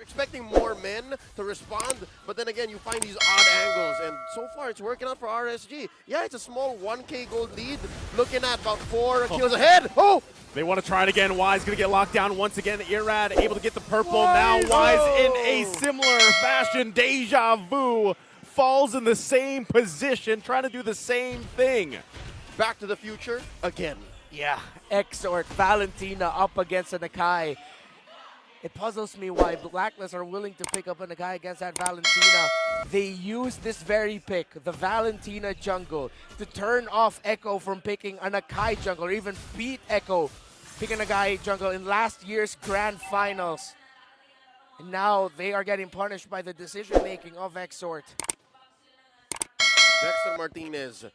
expecting more men to respond, but then again, you find these odd angles, and so far it's working out for RSG. Yeah, it's a small 1K gold lead, looking at about 4 kills ahead. Oh! They want to try it again. Wise going to get locked down once again. Irad able to get the purple. Now Wise in a similar fashion. Deja vu falls in the same position, trying to do the same thing. Back to the future again. Yeah, Exort, Valentina up against a Nakai. It puzzles me why Blacklist are willing to pick up a Nakai against that Valentina. They use this very pick, the Valentina jungle, to turn off Echo from picking a Nakai jungle, or even beat Echo picking a Nakai jungle in last year's grand finals. And now they are getting punished by the decision-making of Exort. Dexter Martinez,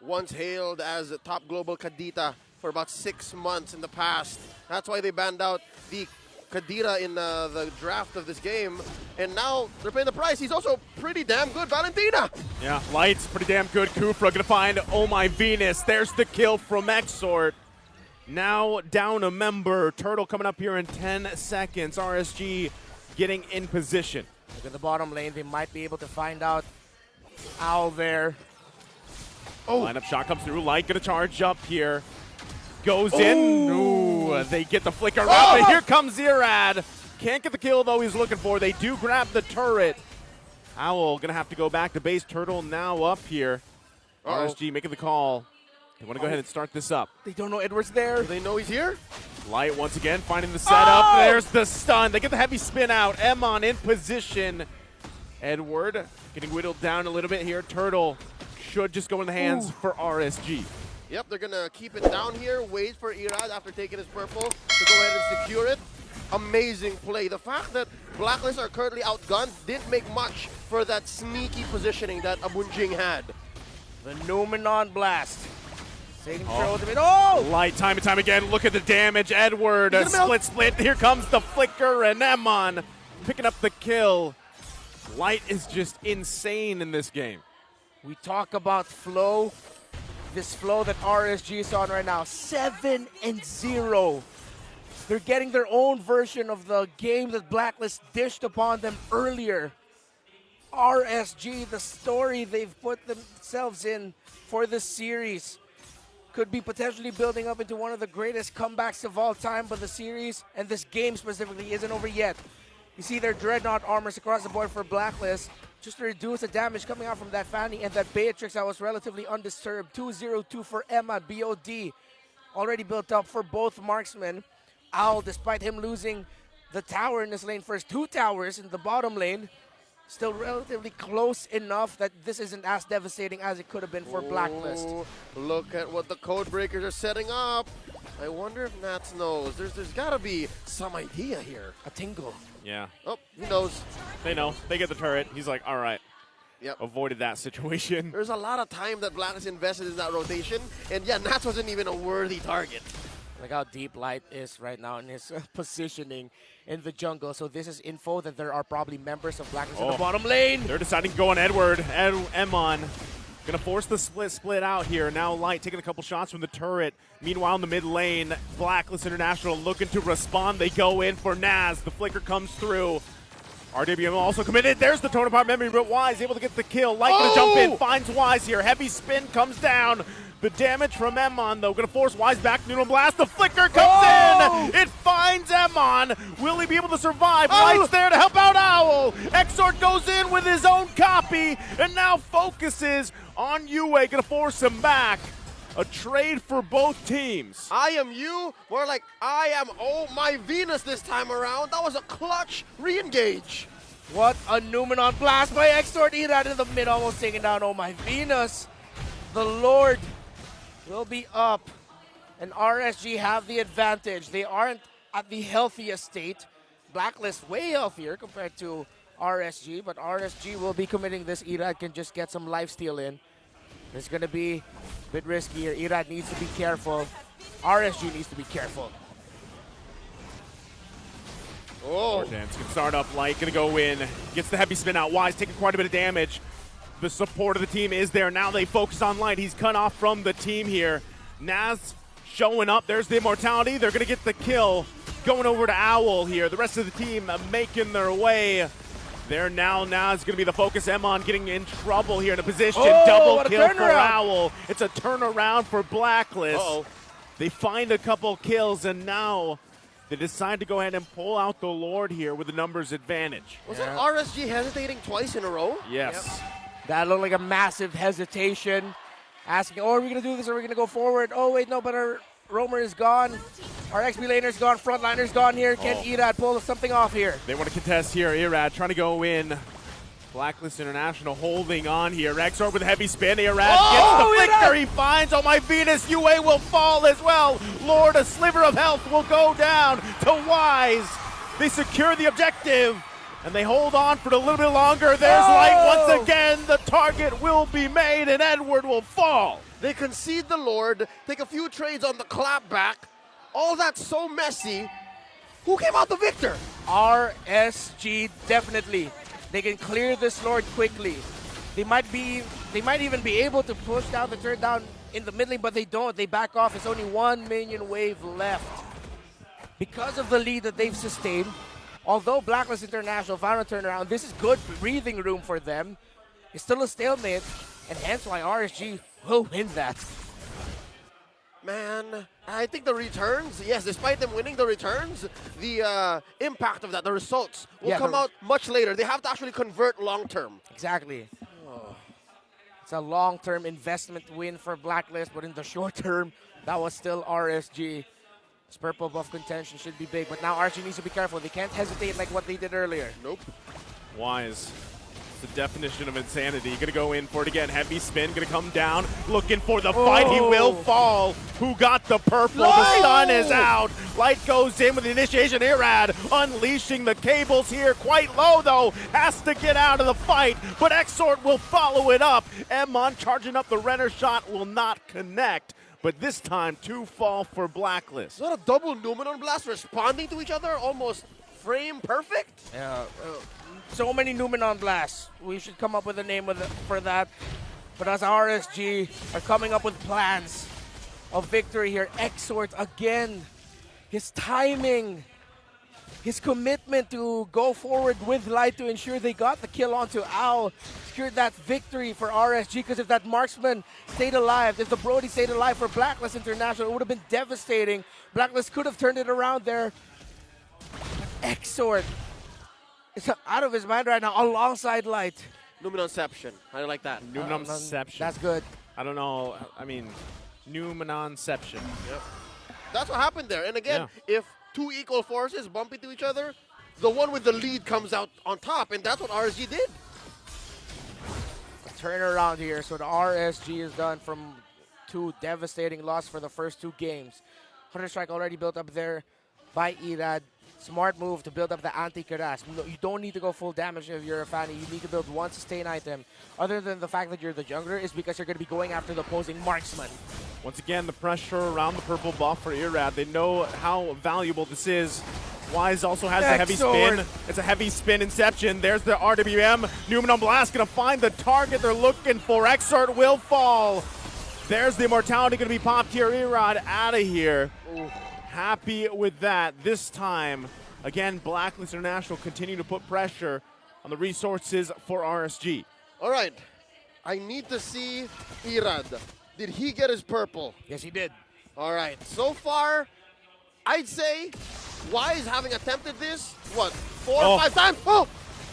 once hailed as top global Kadita for about 6 months in the past. That's why they banned out the Kadita in the draft of this game, and now they're paying the price. He's also pretty damn good, Valentina. Yeah, Light's pretty damn good. Kufra gonna find Oh My Venus. There's the kill from Exort. Now down a member. Turtle coming up here in 10 seconds. RSG getting in position. Look at the bottom lane. They might be able to find out Owl there. Oh, lineup shot comes through. Light gonna charge up here. Goes in. Ooh, they get the flicker out, but here comes Irad. Can't get the kill though he's looking for. They do grab the turret. Owl gonna have to go back to base. Turtle now up here. RSG making the call. They want to go ahead and start this up. They don't know Edward's there. Do they know he's here? Light once again finding the setup. There's the stun. They get the heavy spin out. Emon in position. Edward getting whittled down a little bit here. Turtle should just go in the hands for RSG. Yep, they're going to keep it down here, wait for Irad after taking his purple to go ahead and secure it. Amazing play. The fact that Blacklist are currently outgunned didn't make much for that sneaky positioning that Abunjing had. The Numenon Blast. Taking control of the mid. Oh! Light time and time again. Look at the damage. Edward, a split. Here comes the flicker, and Emon picking up the kill. Light is just insane in this game. We talk about flow. This flow that RSG is on right now, 7-0. They're getting their own version of the game that Blacklist dished upon them earlier. RSG, the story they've put themselves in for this series, could be potentially building up into one of the greatest comebacks of all time, but the series, and this game specifically, isn't over yet. You see their Dreadnought armors across the board for Blacklist, just to reduce the damage coming out from that Fanny and that Beatrix that was relatively undisturbed. 2-0-2 for Emma, BOD. Already built up for both marksmen. Owl, despite him losing the tower in this lane, first 2 towers in the bottom lane, still relatively close enough that this isn't as devastating as it could have been for Blacklist. Look at what the code breakers are setting up. I wonder if Nats knows. There's got to be some idea here. A tingle. Yeah. Oh, he knows. They know. They get the turret. He's like, all right. Yep. Avoided that situation. There's a lot of time that Blacklist invested in that rotation, and yeah, Nats wasn't even a worthy target. Look how deep Light is right now in his positioning in the jungle. So this is info that there are probably members of Blacklist in the bottom lane. They're deciding to go on Edward. Emon gonna force the split out here. Now Light taking a couple shots from the turret. Meanwhile in the mid lane, Blacklist International looking to respond. They go in for Naz. The flicker comes through. RWM also committed. There's the totem apart memory, but Wise able to get the kill. Light gonna jump in, finds Wise here. Heavy spin comes down. The damage from Emon, though, going to force Wise back. Noodle Blast. The flicker comes in. It finds Emon. Will he be able to survive? Light's there to help out Owl. Exort goes in with his own copy and now focuses on Yue. Going to force him back. A trade for both teams. I am you, more like I am Oh My Venus this time around. That was a clutch re-engage. What a Numenon Blast by Exort. Irad in the mid, almost taking down Oh My Venus. The Lord will be up, and RSG have the advantage. They aren't at the healthiest state. Blacklist way healthier compared to RSG, but RSG will be committing this. Irad can just get some lifesteal in. It's going to be a bit riskier. Irad needs to be careful. RSG needs to be careful. Oh, chance can start up. Light gonna go in, gets the heavy spin out. Wise taking quite a bit of damage. The support of the team is there. Now they focus on Light. He's cut off from the team here. Naz showing up. There's the immortality. They're going to get the kill. going over to Owl here. The rest of the team making their way. There now is going to be the focus. Emon getting in trouble here in a position. Double kill for Owl. It's a turnaround for Blacklist. They find a couple kills, and now they decide to go ahead and pull out the Lord here with the numbers advantage. Was it RSG hesitating twice in a row? Yes. That looked like a massive hesitation. Asking, are we going to do this or are we going to go forward? Oh, wait, no, but our roamer is gone. Our XP laner's gone. Frontliner's gone here. Can Irad pull something off here? They want to contest here. Irad trying to go in. Blacklist International holding on here. Exor with a heavy spin. Irad gets the flicker. He finds, oh my Venus, UA will fall as well. Lord, a sliver of health will go down to Wise. They secure the objective, and they hold on for a little bit longer. There's Light once again. The target will be made, and Edward will fall. They concede the Lord, take a few trades on the clapback. All that's so messy. Who came out the victor? RSG, definitely. They can clear this Lord quickly. They might even be able to push down the turret down in the mid lane, but they don't. They back off. It's only one minion wave left. Because of the lead that they've sustained, although Blacklist International found a turnaround, this is good breathing room for them. It's still a stalemate, and hence why RSG will win that. Man, I think the returns, yes, despite them winning the returns, the impact of that, the results, will come out much later. They have to actually convert long-term. Exactly. It's a long-term investment win for Blacklist, but in the short term, that was still RSG. This purple buff contention should be big, but now RSG needs to be careful. They can't hesitate like what they did earlier. Nope. Wise. The definition of insanity. Gonna go in for it again. Heavy spin, gonna come down, looking for the fight. He will fall. Who got the purple? The stun is out. Light goes in with the initiation. Irad unleashing the cables here. Quite low though. Has to get out of the fight, but Exort will follow it up. Emon charging up the Renner shot will not connect. But this time, 2 fall for Blacklist. Is that a double Numenon blast responding to each other? Almost frame perfect? Yeah. So many Numenon blasts. We should come up with a name for that. But as RSG are coming up with plans of victory here, Exort again, his timing, his commitment to go forward with Light to ensure they got the kill onto Owl, secured that victory for RSG, because if that marksman stayed alive, if the Brody stayed alive for Blacklist International, it would have been devastating. Blacklist could have turned it around there. Exort is out of his mind right now alongside Light. Numenonception. How do you like that? Numenonception. That's good. I don't know. I mean, Numenonception. Yep. That's what happened there. And again, if two equal forces bump into each other, the one with the lead comes out on top, and that's what RSG did. Turn around here. So the RSG is done from 2 devastating losses for the first 2 games. Hunter Strike already built up there by Irad. Smart move to build up the anti-Karas. No, you don't need to go full damage if you're a Fanny. You need to build 1 sustain item. Other than the fact that you're the jungler, is because you're going to be going after the opposing marksman. Once again, the pressure around the purple buff for Irad. They know how valuable this is. Wise also has a heavy spin. It's a heavy spin inception. There's the RWM. Numenon Blast going to find the target they're looking for. Exort will fall. There's the immortality going to be popped here. Irad out of here. Ooh. Happy with that. This time, again, Blacklist International continue to put pressure on the resources for RSG. All right. I need to see Irad. Did he get his purple? Yes, he did. All right. So far, I'd say Wise having attempted this, what, 4 or 5 times? Oh!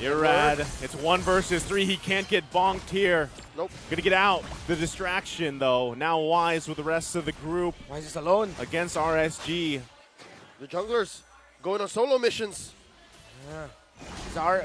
Irad, it's 1 versus 3. He can't get bonked here. Nope. Gonna get out. The distraction, though. Now Wise with the rest of the group. Wise is alone. Against RSG. The junglers going on solo missions. Yeah.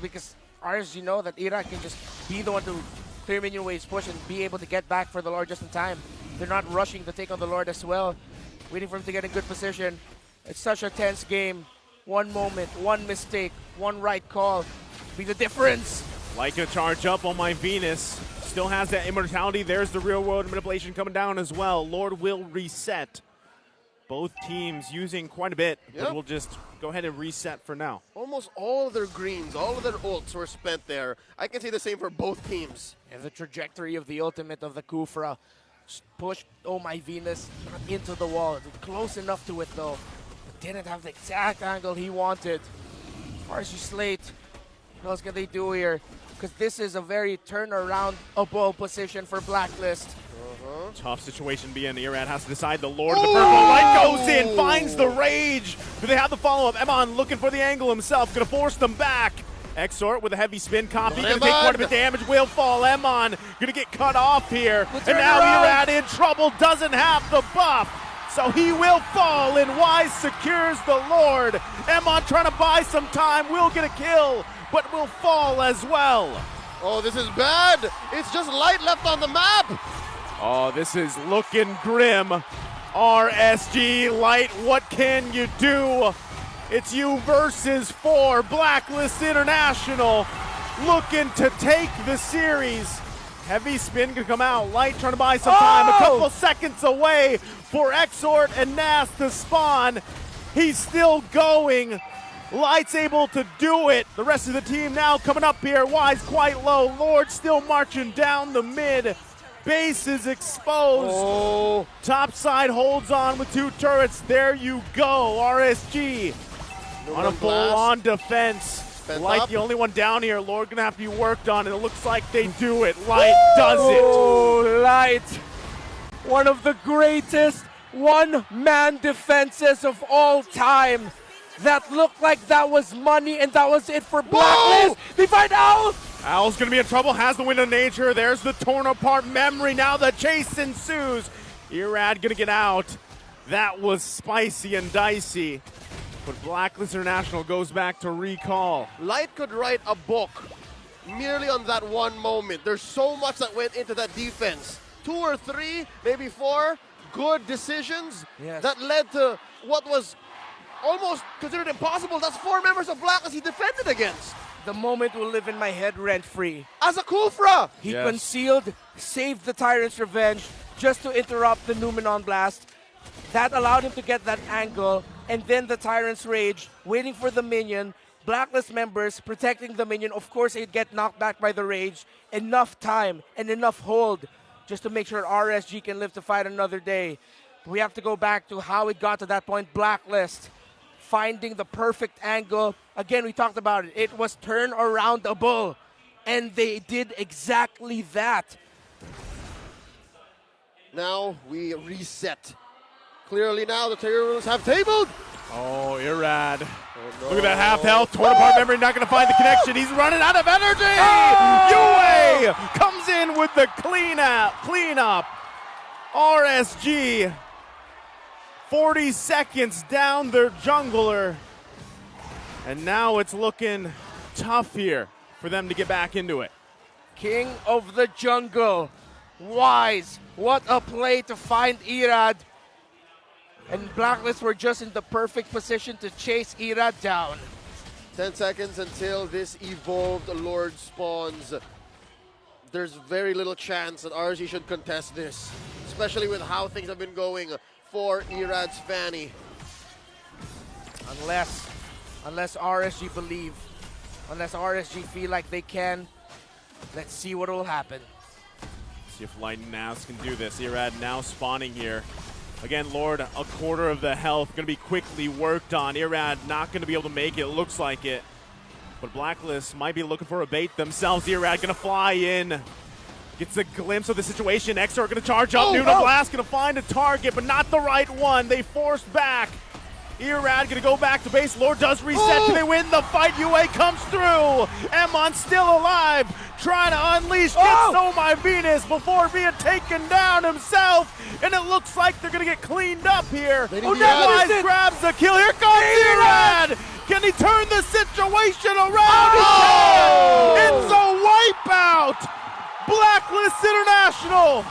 Because RSG know that Irad can just be the one to clear minion waves, push, and be able to get back for the Lord just in time. They're not rushing to take on the Lord as well. Waiting for him to get in good position. It's such a tense game. 1 moment, 1 mistake, 1 right call be the difference. Like a charge up on my Venus. Still has that immortality. There's the real world manipulation coming down as well. Lord will reset. Both teams using quite a bit, but we'll just go ahead and reset for now. Almost all of their greens, all of their ults were spent there. I can say the same for both teams. And the trajectory of the ultimate of the Kufra pushed Oh My Venus into the wall. Close enough to it though. didn't have the exact angle he wanted. RSG Slate, what else can they do here? Because this is a very turnaround-able position for Blacklist. Tough situation being Irad has to decide. The Lord of the Purple Light goes in, finds the rage. Do they have the follow-up? Emon looking for the angle himself, gonna force them back. Exort with a heavy spin copy, gonna take quite a bit of damage, will fall. Emon gonna get cut off here. And now Irad in trouble, doesn't have the buff. So he will fall, and Wise secures the Lord. Emon trying to buy some time, will get a kill, but will fall as well. Oh, this is bad. It's just Light left on the map. Oh, this is looking grim. RSG Light, what can you do? It's you versus 4. Blacklist International looking to take the series. Heavy spin gonna come out. Light trying to buy some time. A couple seconds away for Exort and Nas to spawn. He's still going. Light's able to do it. The rest of the team now coming up here. Wise quite low. Lord still marching down the mid. Base is exposed. Oh. Top side holds on with 2 turrets. There you go. RSG on a full-on defense. Light the only one down here. Lord gonna have to be worked on, and it looks like they do it. Light does it. Oh, Light. One of the greatest one-man defenses of all time. That looked like that was money, and that was it for Blacklist. They find out. Owl's gonna be in trouble, has the wind of nature. There's the torn apart memory. Now the chase ensues. Irad gonna get out. That was spicy and dicey. But Blacklist International goes back to recall. Light could write a book merely on that one moment. There's so much that went into that defense. 2 or 3, maybe 4 good decisions that led to what was almost considered impossible. That's 4 members of Blacklist he defended against. The moment will live in my head rent-free. As a Kufra! He concealed, saved the Tyrant's Revenge just to interrupt the Numenon Blast. That allowed him to get that angle, and then the Tyrant's Rage, waiting for the minion. Blacklist members protecting the minion. Of course, he'd get knocked back by the Rage. Enough time and enough hold just to make sure RSG can live to fight another day. We have to go back to how it got to that point. Blacklist finding the perfect angle. Again, we talked about it. It was turn-aroundable, and they did exactly that. Now we reset. Clearly now the Terrors have tabled. Oh, Irad. Oh, no. Look at that half health. Torn apart memory, not going to find the connection. He's running out of energy. Yue comes in with the cleanup. RSG 40 seconds down their jungler. And now it's looking tough here for them to get back into it. King of the jungle. Wise. What a play to find Irad. And Blacklist were just in the perfect position to chase Irad down. 10 seconds until this evolved Lord spawns. There's very little chance that RSG should contest this, especially with how things have been going for Irad's Fanny. Unless RSG believe, unless RSG feel like they can, let's see what will happen. See if Light and Nas can do this. Irad now spawning here. Again, Lord, a quarter of the health, going to be quickly worked on. Irad not going to be able to make it, looks like it. But Blacklist might be looking for a bait themselves. Irad going to fly in. Gets a glimpse of the situation. Exor going to charge up. Blast going to find a target, but not the right one. They forced back. Irad going to go back to base. Lord does reset. Do they win the fight? UA comes through. Emon still alive. Trying to unleash Gitso My Venus before being taken down himself. And it looks like they're going to get cleaned up here. Wise grabs the kill. Here comes Irad. Can he turn the situation around? It's a wipeout. Blacklist International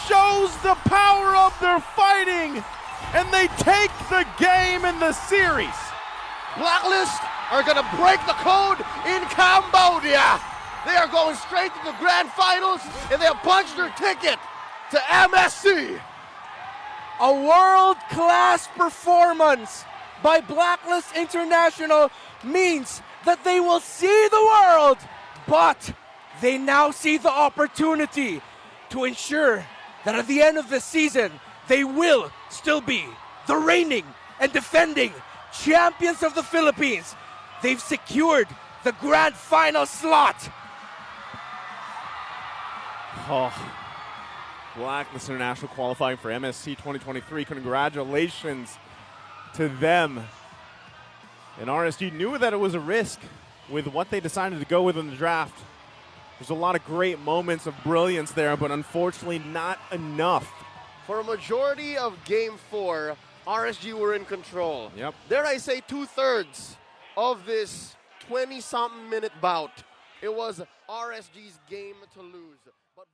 shows the power of their fighting, and they take the game in the series. Blacklist are going to break the code in Cambodia. They are going straight to the grand finals, and they have punched their ticket to MSC. A world-class performance by Blacklist International means that they will see the world, but they now see the opportunity to ensure that at the end of the season, they will still be the reigning and defending champions of the Philippines. They've secured the grand final slot. Oh, Blacklist International qualifying for MSC 2023. Congratulations to them. And RSG knew that it was a risk with what they decided to go with in the draft. There's a lot of great moments of brilliance there, but unfortunately not enough. For a majority of Game 4, RSG were in control. Yep. Dare I say 2/3 of this 20-something minute bout. It was RSG's game to lose. But